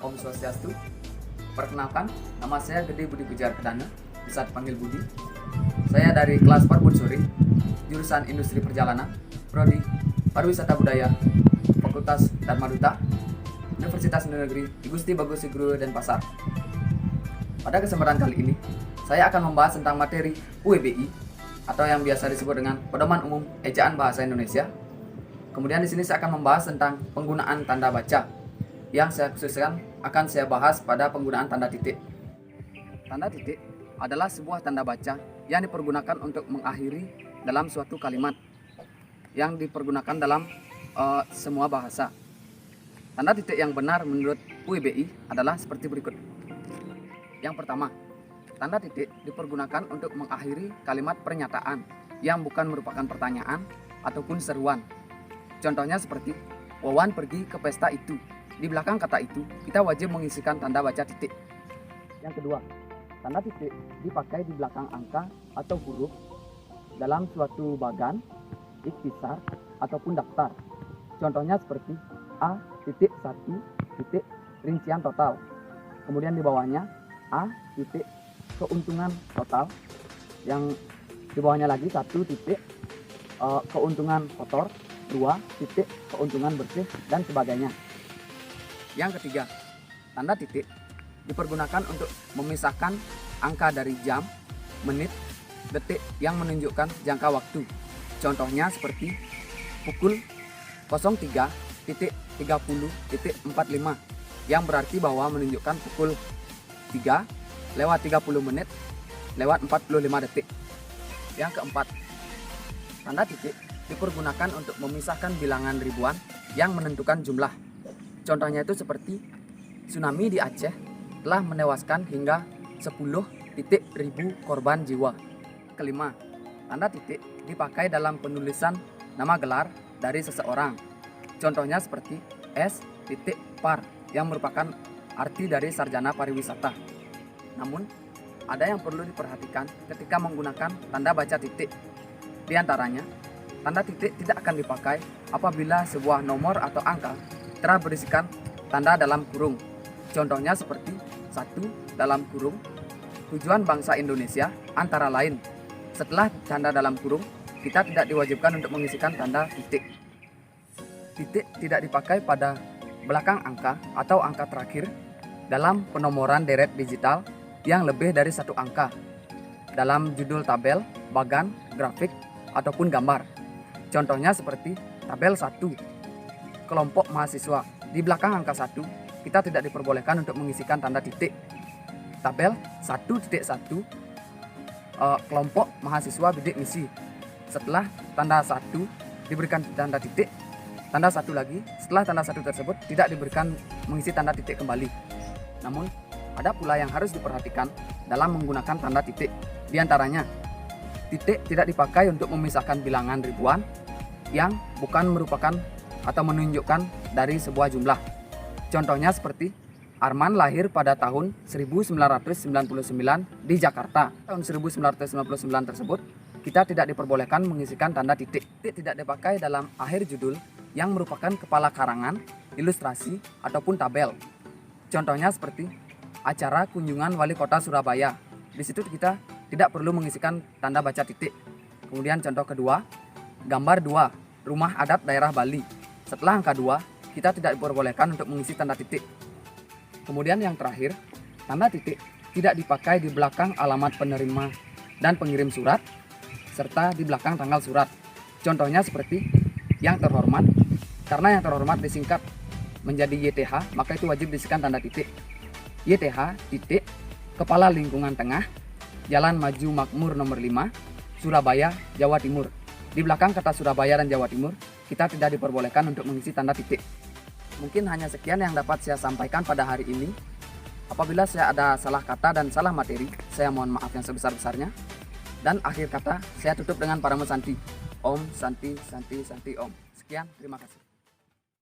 Om Swastiastu. Perkenalkan, nama saya Gede Budi Pujar Kedana, bisa dipanggil Budi. Saya dari kelas Parbunsuri, jurusan Industri Perjalanan, Prodi Pariwisata Budaya, Fakultas Dharma Duta, Universitas Negeri Igusti Bagus Guru Denpasar. Pada kesempatan kali ini, saya akan membahas tentang materi UEBI atau yang biasa disebut dengan Pedoman Umum Ejaan Bahasa Indonesia. Kemudian di sini saya akan membahas tentang penggunaan tanda baca. Yang saya khususkan akan saya bahas pada penggunaan tanda titik. Tanda titik adalah sebuah tanda baca yang dipergunakan untuk mengakhiri dalam suatu kalimat yang dipergunakan dalam semua bahasa. Tanda titik yang benar menurut UEBI adalah seperti berikut. Yang pertama, tanda titik dipergunakan untuk mengakhiri kalimat pernyataan yang bukan merupakan pertanyaan ataupun seruan. Contohnya seperti, Wawan pergi ke pesta itu. Di belakang kata itu, kita wajib mengisikan tanda baca titik. Yang kedua, tanda titik dipakai di belakang angka atau huruf dalam suatu bagan, ikhtisar, ataupun daftar. Contohnya seperti A.1 titik rincian total. Kemudian di bawahnya A titik keuntungan total. Yang di bawahnya lagi 1 titik keuntungan kotor, 2 titik keuntungan bersih, dan sebagainya. Yang ketiga, tanda titik dipergunakan untuk memisahkan angka dari jam, menit, detik yang menunjukkan jangka waktu. Contohnya seperti pukul 03.30.45 yang berarti bahwa menunjukkan pukul 3 lewat 30 menit lewat 45 detik. Yang keempat, tanda titik dipergunakan untuk memisahkan bilangan ribuan yang menentukan jumlah. Contohnya itu seperti tsunami di Aceh telah menewaskan hingga 10.000 korban jiwa. Kelima, tanda titik dipakai dalam penulisan nama gelar dari seseorang. Contohnya seperti S.Par yang merupakan arti dari sarjana pariwisata. Namun, ada yang perlu diperhatikan ketika menggunakan tanda baca titik. Di antaranya, tanda titik tidak akan dipakai apabila sebuah nomor atau angka telah berisikan tanda dalam kurung. Contohnya seperti 1 dalam kurung, tujuan bangsa Indonesia antara lain. Setelah tanda dalam kurung, kita tidak diwajibkan untuk mengisikan tanda titik. Titik tidak dipakai pada belakang angka atau angka terakhir dalam penomoran deret digital yang lebih dari satu angka, dalam judul tabel, bagan, grafik, ataupun gambar. Contohnya seperti tabel 1, kelompok mahasiswa. Di belakang angka 1, kita tidak diperbolehkan untuk mengisikan tanda titik. Tabel 1.1, kelompok mahasiswa bidik misi. Setelah tanda 1 diberikan tanda titik, tanda 1 lagi. Setelah tanda 1 tersebut tidak diberikan mengisi tanda titik kembali. Namun, ada pula yang harus diperhatikan dalam menggunakan tanda titik. Di antaranya, titik tidak dipakai untuk memisahkan bilangan ribuan yang bukan merupakan atau menunjukkan dari sebuah jumlah. Contohnya seperti Arman lahir pada tahun 1999 di Jakarta. Tahun 1999 tersebut, kita tidak diperbolehkan mengisikan tanda titik. Titik tidak dipakai dalam akhir judul yang merupakan kepala karangan, ilustrasi, ataupun tabel. Contohnya seperti acara kunjungan Wali Kota Surabaya. Di situ kita tidak perlu mengisikan tanda baca titik. Kemudian contoh kedua, gambar 2, rumah adat daerah Bali. Setelah angka 2, kita tidak diperbolehkan untuk mengisi tanda titik. Kemudian yang terakhir, tanda titik tidak dipakai di belakang alamat penerima dan pengirim surat, serta di belakang tanggal surat. Contohnya seperti yang terhormat, karena yang terhormat disingkat menjadi YTH, maka itu wajib diisikan tanda titik. YTH, titik, Kepala Lingkungan Tengah, Jalan Maju Makmur nomor 5, Surabaya, Jawa Timur. Di belakang kata Surabaya dan Jawa Timur, kita tidak diperbolehkan untuk mengisi tanda titik. Mungkin hanya sekian yang dapat saya sampaikan pada hari ini. Apabila saya ada salah kata dan salah materi, saya mohon maaf yang sebesar-besarnya. Dan akhir kata, saya tutup dengan Paramo Santi. Om Santi Santi Santi Om. Sekian, terima kasih.